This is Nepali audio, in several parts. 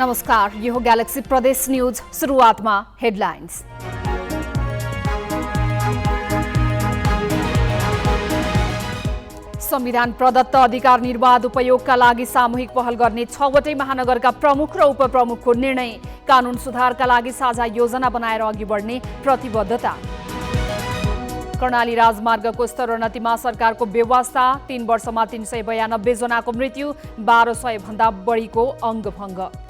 नमस्कार, यो हो ग्यालेक्सी प्रदेश न्यूज। सुरुवातमा हेडलाइन्स। संविधान प्रदत्त अधिकार निर्वाध उपयोगका लागि सामूहिक पहल गर्ने 6वटै महानगरका प्रमुख र उपप्रमुखको निर्णय। कानून सुधारका लागि साझा योजना बनाएर अघि बढ्ने प्रतिबद्धता। कर्णाली राजमार्गको स्तरोन्नतिमा सरकारको व्यवस्था। 3 वर्षमा 392 जनाको मृत्यु, 1200 भन्दा बढीको अङ्गभङ्ग।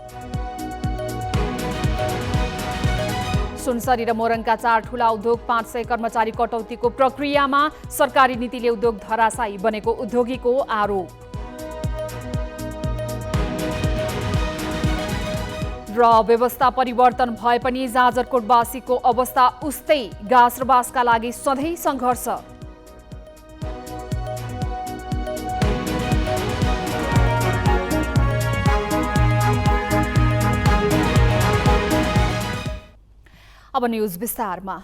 सुनसरी र मोरङका 4 ठूला उद्योग 500 कर्मचारी कटौतीको प्रक्रियामा। सरकारी नीतिले उद्योग धराशायी बनेको उद्योगीको आरोप। र व्यवस्था परिवर्तन भए पनि जाजरकोटवासीको अवस्था उस्तै। गाँस र बाँसका लागि सधैँ सङ्घर्ष। अब न्यूज विस्तारमा।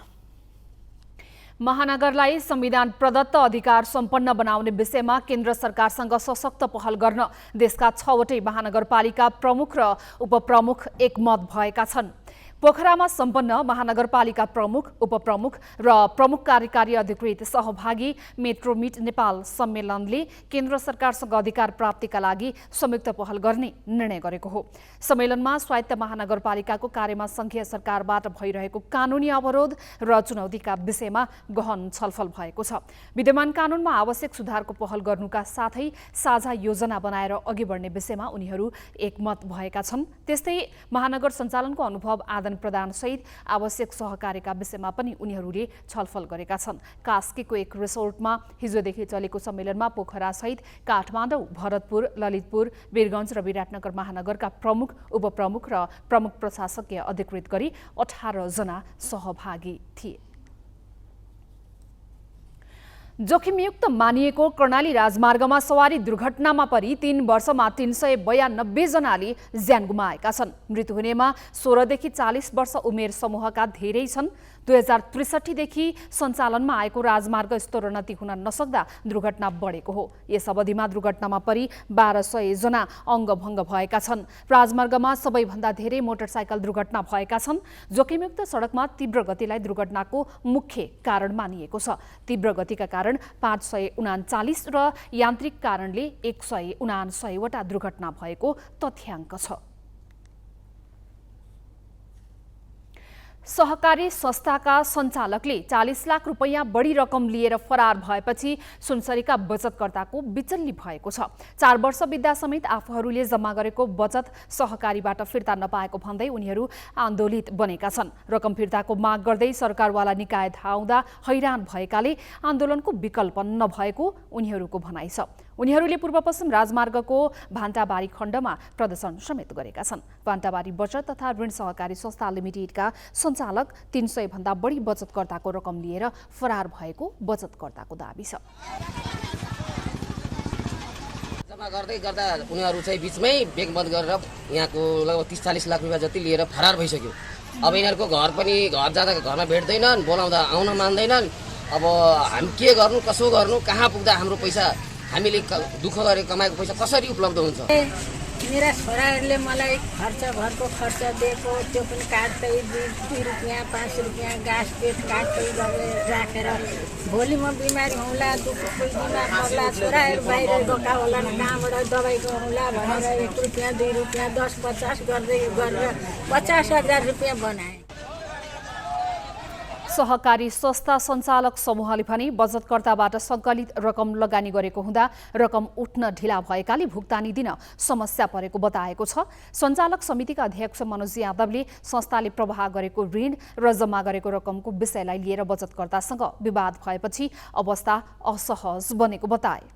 महानगरलाई संविधान प्रदत्त अधिकार सम्पन्न बनाउने विषयमा केन्द्र सरकारसँग सशक्त पहल गर्न देशका 6वटै महानगरपालिका प्रमुख र उपप्रमुख एकमत भएका छन्। पोखरामा सम्पन्न महानगरपालिका प्रमुख, उपप्रमुख र प्रमुख कार्यकारी अधिकृत सहभागी मेट्रोमिट नेपाल सम्मेलनले केन्द्र सरकारसँग अधिकार प्राप्तिका लागि संयुक्त पहल गर्ने निर्णय गरेको हो। सम्मेलनमा स्वायत्त महानगरपालिकाको कार्यमा संघीय सरकारबाट भइरहेको कानुनी अवरोध र चुनौतीका विषयमा गहन छलफल भएको छ। विद्यमान कानुनमा आवश्यक सुधारको पहल गर्नुका साथै साझा योजना बनाएर अघि बढ्ने विषयमा उनीहरू एकमत भएका छन्। त्यस्तै महानगर सञ्चालनको अनुभव प्रदान सहित आवश्यक सहकार्यका विषयमा पनि उनीहरूले छलफल गरेका छन्। कास्कीको एक रिसोर्टमा हिजोदेखि चलेको सम्मेलनमा पोखरा सहित काठमाडौँ, भरतपुर, ललितपुर, वीरगञ्ज र विराटनगर महानगरका प्रमुख, उपप्रमुख र प्रमुख प्रशासकीय अधिकृत गरी 18 जना सहभागी थिए। जोखिमयुक्त मानिएको कर्णाली राजमार्गमा सवारी दुर्घटनामा परि 3 वर्षमा 392 जनाले ज्यान गुमाएका छन्। मृत्यु हुनेमा 16 देखि 40 वर्ष उमेर समूहका धेरै छन्। 2063 देखि सञ्चालनमा आएको राजमार्ग स्तरोन्नति हुन नसक्दा दुर्घटना बढेको हो। यस अवधिमा दुर्घटनामा परि 1200 जना अङ्गभङ्ग भएका छन्। राजमार्गमा सबैभन्दा धेरै मोटरसाइकल दुर्घटना भएका छन्। जोखिमयुक्त सडकमा तीव्र गतिलाई दुर्घटनाको मुख्य कारण मानिएको छ। तीव्र गतिका कारण 539 र यान्त्रिक कारणले 179 वटा दुर्घटना भएको तथ्याङ्क छ। सहकारी संस्थाका सञ्चालकले 40 लाख रुपैयाँ बढी रकम लिएर फरार भएपछि सुनसरीका बचतकर्ताको बिचल्ली भएको छ। 4 वर्ष बित्दा समेत आफूहरूले जम्मा गरेको बचत सहकारीबाट फिर्ता नपाएको भन्दै उनीहरू आन्दोलित बनेका छन्। रकम फिर्ताको माग गर्दै सरकारवाला निकाय धाउँदा हैरान भएकाले आन्दोलनको विकल्प नभएको उनीहरूको भनाइ छ। उनीहरूले पूर्व पश्चिम राजमार्गको भान्टाबारी खण्डमा प्रदर्शन समेत गरेका छन्। भान्टाबारी बचत तथा ऋण सहकारी संस्था लिमिटेडका सञ्चालक 300 भन्दा बढी बचतकर्ताको रकम लिएर फरार भएको बचतकर्ताको दाबी छ। जम्मा गर्दै गर्दा उनीहरू चाहिँ बीचमै ब्याङ्क बन्द गरेर यहाँको लगभग 30-40 लाख रुपियाँ जति लिएर फरार भइसक्यो। अब यिनीहरूको घर जाँदा घरमा भेट्दैनन्, बोलाउँदा आउन मान्दैनन्। अब हामी के गर्नु, कसो गर्नु, कहाँ पुग्दा हाम्रो पैसा, हामीले दुःख गरेर कमाएको पैसा कसरी उपलब्ध हुन्छ? मेरा छोराहरूले मलाई घरको खर्च दिएको त्यो पनि काट्दै 2 रुपियाँ 5 रुपियाँ गाँस पेट काट्दै गरेर राखेर भोलि म बिमारी हुँला, दुःखको बिमार पर्ला, छोराहरू बाहिर गएका होला, कहाँबाट दबाई गरौँला भनेर 1 रुपियाँ 2 रुपियाँ 10-50 गर्दै गरेर 50,000 रुपियाँ बनाए। सहकारी संस्था सञ्चालक समूहले भने बचतकर्ताबाट सङ्कलित रकम लगानी गरेको हुँदा रकम उठ्न ढिला भएकाले भुक्तानी दिन समस्या परेको बताएको छ। सञ्चालक समितिका अध्यक्ष मनोज यादवले संस्थाले प्रवाह गरेको ऋण र जम्मा गरेको रकमको विषयलाई लिएर बचतकर्तासँग विवाद भएपछि अवस्था असहज बनेको बताए।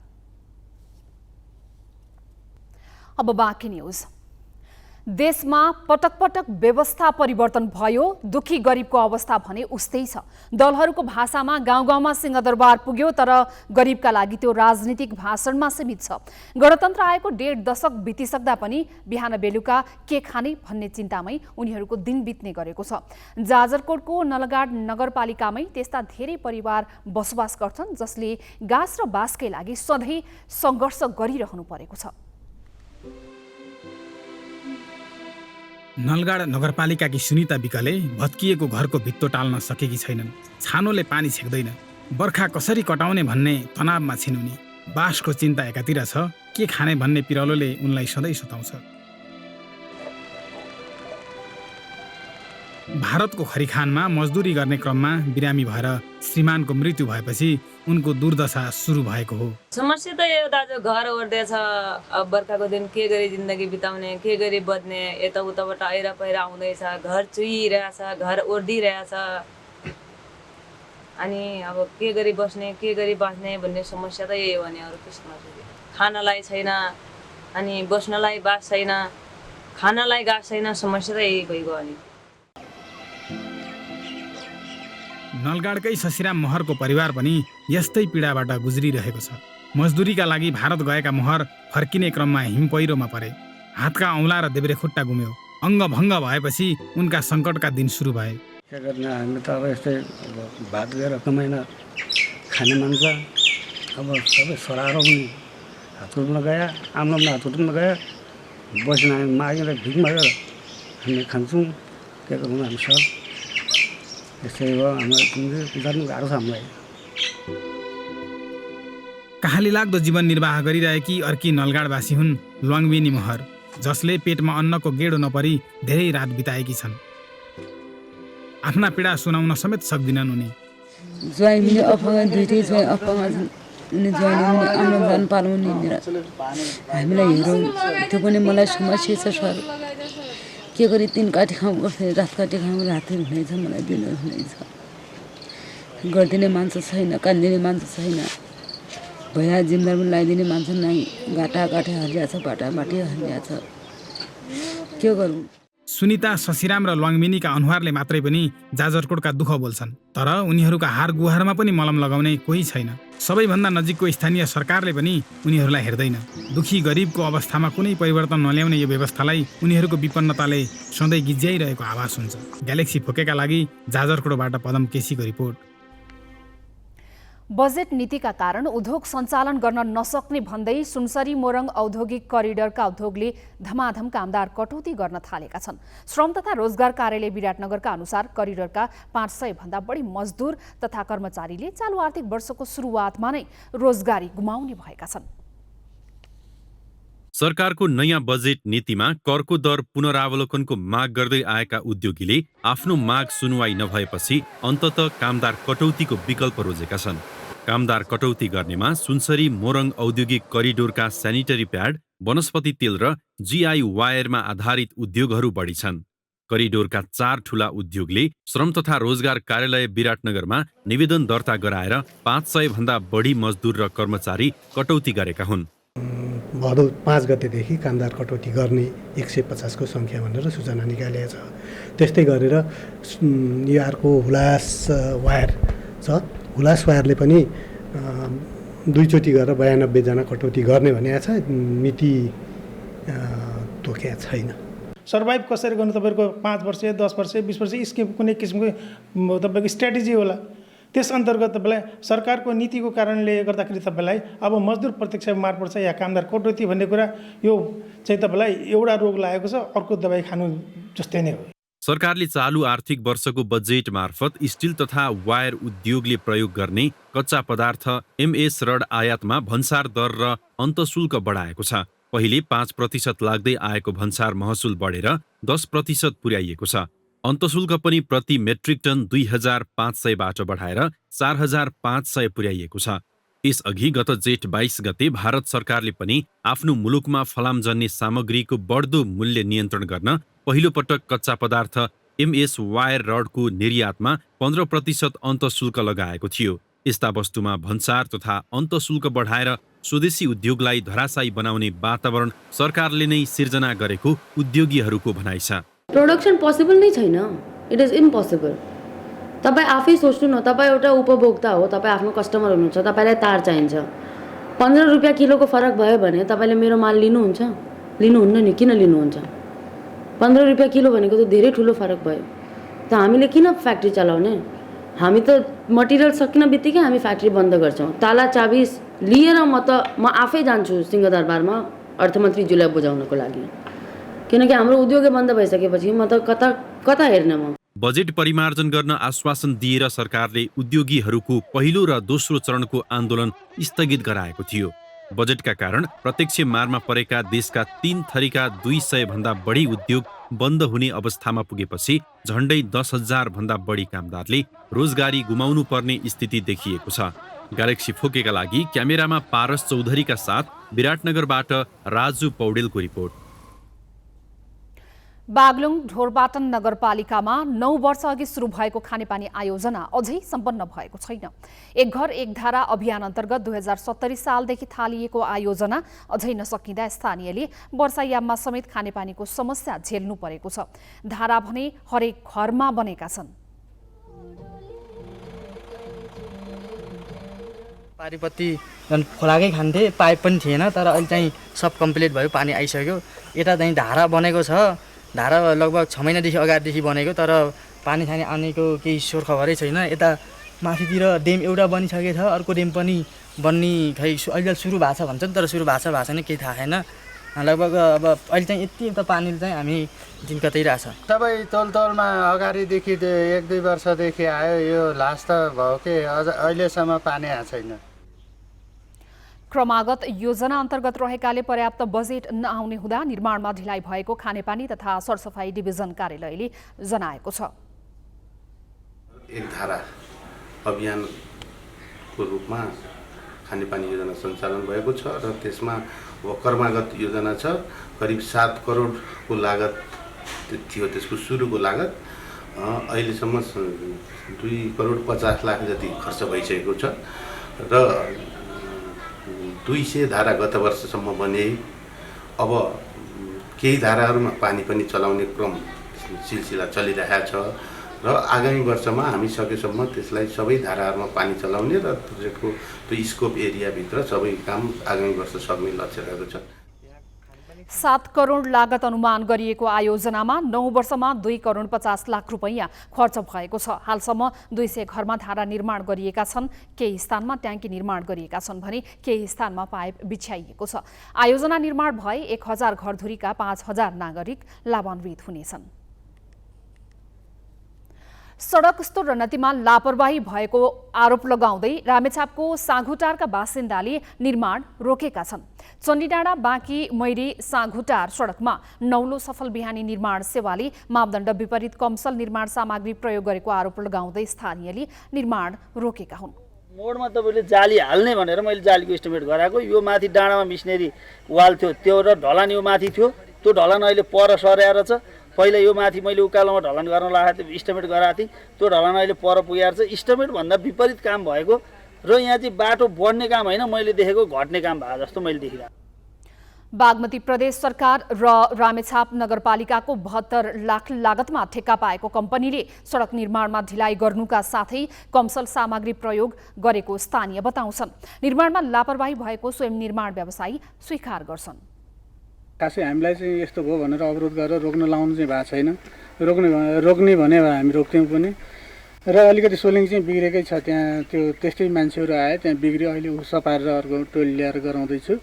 अब बाँकी न्यूज। देशमा पटक पटक व्यवस्था परिवर्तन भयो, दुखी गरिबको अवस्था भने उस्तै छ। दलहरूको भाषामा गाउँ गाउँमा सिंहदरबार पुग्यो, तर गरिबका लागि त्यो राजनीतिक भाषणमा सीमित छ। गणतन्त्र आएको 1.5 दशक बितिसक्दा पनि बिहान बेलुका के खाने भन्ने चिन्तामै उनीहरूको दिन बित्ने गरेको छ। जाजरकोटको नलगाड नगरपालिकामै त्यस्ता धेरै परिवार बसोबास गर्छन् जसले गाँस र बाँसकै लागि सधैँ सङ्घर्ष गरिरहनु परेको छ। नलगाड नगरपालिकाकी सुनिता विकले भत्किएको घरको भित्तो टाल्न सकेकी छैनन्। छानोले पानी छेक्दैन, बर्खा कसरी कटाउने भन्ने तनावमा छिन् उनी। बाँसको चिन्ता एकातिर छ, के खाने भन्ने पिरलोले उनलाई सधैँ सताउँछ। भारतको खरिखानमा मजदुरी गर्ने क्रममा बिरामी भएर श्रीमानको मृत्यु भएपछि उनको दुर्दशा सुरु भएको हो। समस्या त यो दाजु घर ओर्दैछ, अब बर्खाको दिन के गरी जिन्दगी बिताउने, के गरी बज्ने, यताउताबाट आइरा पहिरा आउँदैछ, घर चुहिरहेछ, घर ओर्दिरहेछ, अनि अब के गरी बस्ने, के गरी बाँच्ने भन्ने समस्या त यही हो नि, अरू के समस्या। खानालाई छैन, अनि बस्नलाई बास छैन, खानालाई गाँस छैन, समस्या त यही भइगयो। अनि नलगाडकै ससिराम महरको परिवार पनि यस्तै पीडाबाट गुज्रिरहेको छ। मजदुरीका लागि भारत गएका महर फर्किने क्रममा हिम पहिरोमा परे। हातका औँला र देब्रे खुट्टा गुम्यो। अङ्गभङ्ग भएपछि उनका सङ्कटका दिन सुरु भए। के गर्ने, हामी त अब यस्तै भात गएर कमाइन खाने मान्छ। अब सबै सरारो पनि हात कुट्न गयो, आम्लो पनि हात कुट्न गयो, बस्न हामी मागेर भिख मागेर हामी खान्छौँ। के गर्नु हामी सब यस्तै हो। हाम्रो गर्नु गाह्रो छ हामीलाई। कहाली लाग्दो जीवन निर्वाह गरिरहेकी अर्की नलगाडवासी हुन् ल्वाङमिनी महर, जसले पेटमा अन्नको गेडो नपरी धेरै रात बिताएकी छन्। आफ्ना पीडा सुनाउन समेत सक्दिनन् उनी। ज्वाइँ पनि अफगा दुइटै ज्वाइँ अफगा ज्वाइँले पनि आउन जान पाउनु हामीलाई हेरौँ, त्यो पनि मलाई समस्या छ सर। के गरी 3 काटी खाउँ, कसरी रात काटी खाउँ, राति हुनेछ, मलाई दिन हुनेछ। गरिदिने मान्छे छैन, काटिदिने मान्छे छैन, भैया जिम्मेदार पनि लगाइदिने मान्छे नै। घाटा काटे हालिया छ, बाटा बाटी हालिया छ, के गरौँ। सुनिता, ससिराम र ल्वाङमिनीका अनुहारले मात्रै पनि जाजरकोटका दुःख बोल्छन्, तर उनीहरूका हार गुहारमा पनि मलम लगाउने कोही छैन। सबैभन्दा नजिकको स्थानीय सरकारले पनि उनीहरूलाई हेर्दैन। दुखी गरिबको अवस्थामा कुनै परिवर्तन नल्याउने यो व्यवस्थालाई उनीहरूको विपन्नताले सधैँ गिज्याइरहेको आभास हुन्छ। ग्यालेक्सी फोकेका लागि जाजरकोटबाट पदम केसीको रिपोर्ट। बजेट नीतिका कारण उद्योग सञ्चालन गर्न नसक्ने भन्दै सुनसरी मोरङ औद्योगिक करिडरका उद्योगले धमाधम कामदार कटौती गर्न थालेका छन्। श्रम तथा रोजगार कार्यालय विराटनगरका अनुसार करिडरका 500 भन्दा बढी मजदुर तथा कर्मचारीले चालु आर्थिक वर्षको सुरुवातमा नै रोजगारी गुमाउने भएका छन्। सरकारको नयाँ बजेट नीतिमा करको दर पुनरावलोकनको माग गर्दै आएका उद्योगीले आफ्नो माग सुनवाई नभएपछि अन्ततः कामदार कटौतीको विकल्प रोजेका छन्। कामदार कटौती गर्नेमा सुनसरी मोरङ औद्योगिक करिडोरका सेनिटरी प्याड, वनस्पति तेल र जीआई वायरमा आधारित उद्योगहरू बढी छन्। करिडोरका 4 ठूला उद्योगले श्रम तथा रोजगार कार्यालय विराटनगरमा निवेदन दर्ता गराएर 500 भन्दा बढी मजदुर र कर्मचारी कटौती गरेका हुन्। भदौ 5 गतेदेखि कामदार कटौती गर्ने 150 को सङ्ख्या भनेर सूचना निकालिएको छ। त्यस्तै गरेर अर्को हुलास वायर छ, हुलास वायरले पनि 2 चोटि गरेर 92 जना कटौती गर्ने भनेको छ। मिति तोकेको छैन। सर्भाइभ कसरी गर्नु, तपाईँको 5 वर्ष 10 वर्ष 20 वर्ष स्किम कुनै किसिमको तपाईँको स्ट्राटेजी होला। त्यस अन्तर्गत तपाईँलाई सरकारको नीतिको कारणले गर्दाखेरि तपाईँलाई अब मजदुर प्रत्यक्ष मार पर्छ या कामदार कटौती भन्ने कुरा यो चाहिँ तपाईँलाई एउटा रोग लागेको छ, अर्को दबाई खानु जस्तै नै हो। सरकारले चालु आर्थिक वर्षको बजेट मार्फत स्टिल तथा वायर उद्योगले प्रयोग गर्ने कच्चा पदार्थ एमएस रड आयातमा भन्सार दर र अन्तशुल्क बढाएको छ। पहिले 5% लाग्दै आएको भन्सार महसुल बढेर 10% पुर्याइएको छ। अन्तशुल्क पनि प्रति मेट्रिक टन 2500 बाट बढाएर 4500 पुर्याइएको छ। यसअघि गत जेठ 22 गते भारत सरकारले पनि आफ्नो मुलुकमा फलामजन्य सामग्रीको बढ्दो मूल्य नियन्त्रण गर्न पहिलो पटक कच्चा पदार्थ एमएस वायर रडको निर्यातमा 15% अन्तशुल्क लगाएको थियो। यस्ता वस्तुमा भन्सार तथा अन्तशुल्क बढाएर स्वदेशी उद्योगलाई धराशायी बनाउने वातावरण सरकारले नै सिर्जना गरेको उद्योगीहरूको भनाइ छ। प्रोडक्सन पोसिबल नै छैन, इट इज इम्पोसिबल। तपाईँ आफै सोच्नु न, तपाईँ एउटा उपभोक्ता हो, तपाईँ आफ्नो कस्टमर हुनुहुन्छ, तपाईँलाई तार चाहिन्छ। 15 रुपियाँ किलोको फरक भयो भने तपाईँले मेरो माल लिनुहुन्छ? लिनुहुन्न नि, किन लिनुहुन्छ? 15 रुपियाँ किलो भनेको त धेरै ठुलो फरक भयो। त हामीले किन फ्याक्ट्री चलाउने? हामी त मटेरियल सकिन बित्तिकै हामी फ्याक्ट्री बन्द गर्छौँ। ताला चाबी लिएर म आफै जान्छु सिंहदरबारमा अर्थमन्त्रीज्यूलाई बुझाउनको लागि। किनकि हाम्रो उद्योगै बन्द भइसकेपछि म त कता कता हेर्ने म। बजेट परिमार्जन गर्न आश्वासन दिएर सरकारले उद्योगीहरूको पहिलो र दोस्रो चरणको आन्दोलन स्थगित गराएको थियो। बजेटका कारण प्रत्यक्ष मारमा परेका देशका 3 थरीका 200 भन्दा बढी उद्योग बन्द हुने अवस्थामा पुगेपछि झण्डै 10,000 भन्दा बढी कामदारले रोजगारी गुमाउनु पर्ने स्थिति देखिएको छ। ग्यालेक्सी फोकेका लागि क्यामेरामा पारस चौधरीका साथ विराटनगरबाट राजु पौडेलको रिपोर्ट। बागलुङ ढोरपाटन नगरपालिकामा 9 वर्ष अघि सुरु भएको खानेपानी आयोजना अझै सम्पन्न भएको छैन। एक घर एक धारा अभियान अन्तर्गत 2070 सालदेखि थालिएको आयोजना अझै नसकिँदा स्थानीयले वर्षायाममा समेत खानेपानीको समस्या झेल्नु परेको छ। धारा भने हरेक घरमा बनेका छन्। पारिपत्ति झन् खोलाकै खान्थे, पाइप पनि थिएन, तर अहिले चाहिँ सब कम्प्लिट भयो, पानी आइसक्यो। यता चाहिँ धारा बनेको छ, धारा लगभग 6 महिनादेखि अगाडिदेखि बनेको, तर पानी खाने आउनेको केही स्वर खबरै छैन। यता माथितिर डेम एउटा बनिसकेको छ, अर्को डेम पनि बन्ने खै अहिले सुरु भएको छ भन्छन्, तर सुरु भएको छैन केही थाहा छैन। लगभग अब अहिले चाहिँ यति त पानी चाहिँ हामी दिन कतैरहेछ। सबै तौलमा अगाडिदेखि 1-2 वर्षदेखि आयो, यो लास्ट भयो कि अझ अहिलेसम्म पानी आएको छैन। क्रमागत योजना अन्तर्गत रहेकाले पर्याप्त बजेट नआउने हुँदा निर्माणमा ढिलाइ भएको खानेपानी तथा सरसफाई डिभिजन कार्यालयले जनाएको छ। एक धारा अभियानको रूपमा खानेपानी योजना सञ्चालन भएको छ र त्यसमा अब क्रमागत योजना छ। करिब 7 करोडको लागत थियो त्यसको सुरुको लागत। अहिलेसम्म 2 करोड 50 लाख जति खर्च भइसकेको छ र 200 धारा गत वर्षसम्म बने। अब केही धाराहरूमा पानी पनि चलाउने क्रम सिलसिला चलिरहेको छ र आगामी वर्षमा हामी सकेसम्म त्यसलाई सबै धाराहरूमा पानी चलाउने र प्रोजेक्टको त्यो स्कोप एरियाभित्र सबै काम आगामी वर्ष सक्ने लक्ष्य रहेको छ। 7 करोड लागत अनुमान गरिएको आयोजनामा 9 वर्षमा 2 करोड 50 लाख रुपैयाँ खर्च भएको छ। हालसम्म 200 घरमा धारा निर्माण गरिएका छन्। केही स्थानमा ट्याङ्की निर्माण गरिएका छन् भने केही स्थानमा पाइप बिछ्याइएको छ। आयोजना निर्माण भए 1000 घरधुरीका 5000 नागरिक लाभान्वित हुनेछन्। सडक स्तर रणनीतिमा लापरवाही भएको आरोप लगाउँदै रामेछापको साँघुटारका बासिन्दाले निर्माण रोकेका छन्। चण्डीडाँडा बाँकी मैरी साँघुटार सडकमा नौलो सफल बिहानी निर्माण सेवाले मापदण्ड विपरीत कमसल निर्माण सामग्री प्रयोग गरेको आरोप लगाउँदै स्थानीयले निर्माण रोकेका हुन्। मोडमा तपाईँले जाली हाल्ने भनेर मैले जालीको इस्टिमेट गराएको, यो माथि डाँडामा मिसनेरी वाल थियो त्यो र ढलान यो माथि थियो, त्यो ढलान अहिले पर सर्याएर छ। पहिला यो माथि मैले उकालोमा ढलान गर्न लगाएको थिएँ, इस्टिमेट गराएको थिएँ, त्यो ढलान अहिले पर पुगेर छ। इस्टिमेटभन्दा विपरीत काम भएको र यहाँ चाहिँ बाटो बढ्ने काम होइन, मैले देखेको घट्ने काम भएको जस्तो मैले देखिरहेको। बागमती प्रदेश सरकार र रामेछाप नगरपालिकाको 72 लाख लागतमा ठेक्का पाएको कम्पनीले सडक निर्माणमा ढिलाइ गर्नुका साथै कमसल सामग्री प्रयोग गरेको स्थानीय बताउँछन्। निर्माणमा लापरवाही भएको स्वयं निर्माण व्यवसायी स्वीकार गर्छन्। खासै हामीलाई चाहिँ यस्तो भयो भनेर अवरोध गरेर रोक्न लाउनु चाहिँ भएको छैन। रोक्ने भने हामी रोक्थ्यौँ पनि र अलिकति सोलिङ चाहिँ बिग्रेकै छ। त्यहाँ त्यो त्यस्तै मान्छेहरू आए, त्यहाँ बिग्रियो, अहिले सपारेर अर्को टोली ल्याएर गराउँदैछु।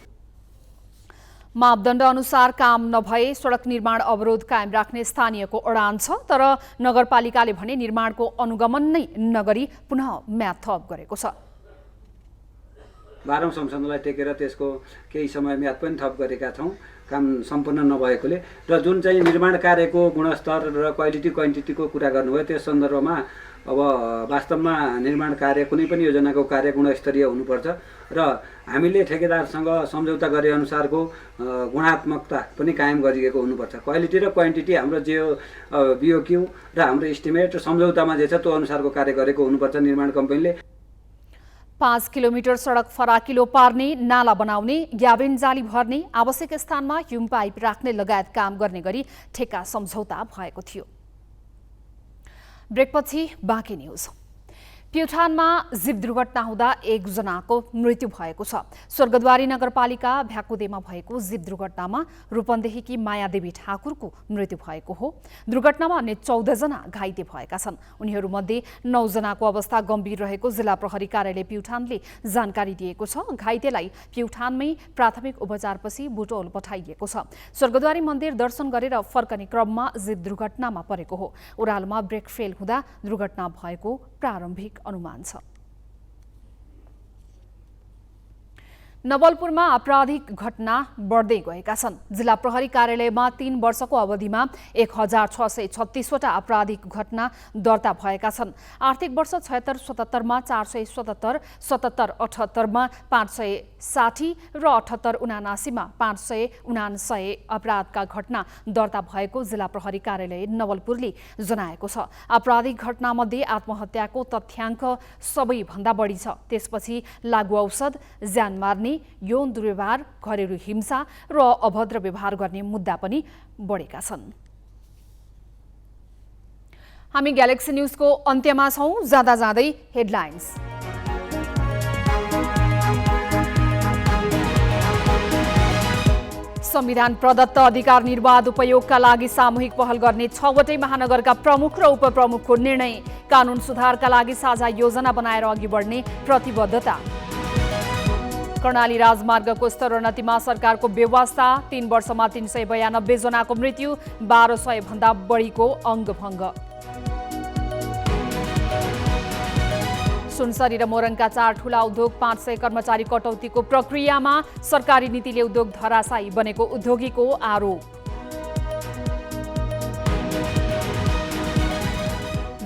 मापदण्ड अनुसार काम नभए सडक निर्माण अवरोध कायम राख्ने स्थानीयको अडान छ, तर नगरपालिकाले भने निर्माणको अनुगमन नै नगरी पुनः म्याद थप गरेको छ। 12औं संशोधनलाई टेकेर त्यसको केही समय म्याद पनि थप गरेका छौँ काम सम्पन्न नभएकोले। र जुन चाहिँ निर्माण कार्यको गुणस्तर र क्वान्टिटीको कुरा गर्नुभयो त्यस सन्दर्भमा अब वास्तवमा निर्माण कार्य कुनै पनि योजनाको कार्य गुणस्तरीय हुनुपर्छ र हामीले ठेकेदारसँग सम्झौता गरे अनुसारको गुणात्मकता पनि कायम गरिएको हुनुपर्छ। क्वालिटी र क्वान्टिटी हाम्रो जे बिओक्यू र हाम्रो इस्टिमेट सम्झौतामा जे छ त्यो अनुसारको कार्य गरेको हुनुपर्छ निर्माण कम्पनीले। 5 किलोमिटर सडक फराकिलो पार्ने, नाला बनाउने, ग्याबिन जाली भर्ने, आवश्यक स्थानमा ह्युम पाइप राख्ने लगायत काम गर्ने गरी ठेक्का सम्झौता भएको थियो। ब्रेकपछि बाँकी न्युज। प्युठानमा जीव दुर्घटना हुँदा एकजनाको मृत्यु भएको छ। स्वर्गद्वारी नगरपालिका भ्याकुदेमा भएको जीव दुर्घटनामा रूपन्देहीकी मायादेवी ठाकुरको मृत्यु भएको हो। दुर्घटनामा अन्य 14 जना घाइते भएका छन्। उनीहरूमध्ये 9 जनाको अवस्था गम्भीर रहेको जिल्ला प्रहरी कार्यालय प्युठानले जानकारी दिएको छ। घाइतेलाई प्युठानमै प्राथमिक उपचारपछि बुटोल पठाइएको छ। स्वर्गद्वारी मन्दिर दर्शन गरेर फर्कने क्रममा जीव दुर्घटनामा परेको हो। ओह्रालोमा ब्रेक फेल हुँदा दुर्घटना भएको प्रारम्भिक अनुमान छ। नवलपुरमा आपराधिक घटना बढ्दै गएका छन्। जिल्ला प्रहरी कार्यालयमा 3 वर्षको अवधिमा 1636वटा आपराधिक घटना दर्ता भएका छन्। आर्थिक वर्ष 76-77 मा 477, 77-78 मा 560 र 78-79 मा 579 अपराधका घटना दर्ता भएको जिल्ला प्रहरी कार्यालय नवलपुरले जनाएको छ। आपराधिक घटनामध्ये आत्महत्याको तथ्याङ्क सबैभन्दा बढी छ। त्यसपछि लागु औषध, ज्यान मार्ने, यौन दुर्व्यवहार, घरेलु हिंसा र अभद्र व्यवहार गर्ने मुद्दा पनि बढेका छन्। हामी ग्यालेक्सी न्यूजको अन्त्यमा छौं। जाँदा जाँदै हेडलाइन्स। संविधान प्रदत्त अधिकार निर्वाध उपयोगका लागि सामूहिक पहल गर्ने 6वटै महानगरका प्रमुख र उपप्रमुखको निर्णय। कानून सुधारका लागि साझा योजना बनाएर अघि बढ्ने प्रतिबद्धता। कर्णाली राजमार्गको स्तरोन्नतिमा सरकारको व्यवस्था। 3 वर्षमा 392 जनाको मृत्यु, 1200 भन्दा बढीको अङ्गभङ्ग। सुनसरी र मोरङका 4 ठूला उद्योग, 500 कर्मचारी कटौतीको प्रक्रियामा। सरकारी नीतिले उद्योग धराशायी बनेको उद्योगीको आरोप।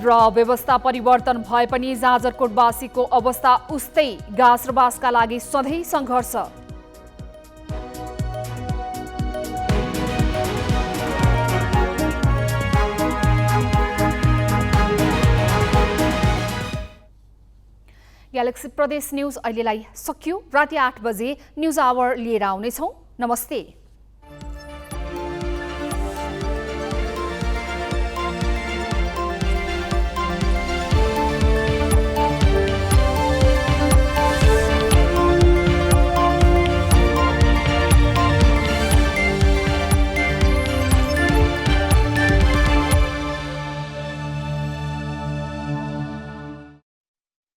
र व्यवस्था परिवर्तन भए पनि जाजरकोटवासीको अवस्था उस्तै। गाँस र बाँसका लागि सधैँ सङ्घर्ष। ग्यालेक्सी प्रदेश न्यूज अहिलेलाई सकियो। राति 8 बजे न्यूज आवर लिएर आउनेछौँ। नमस्ते।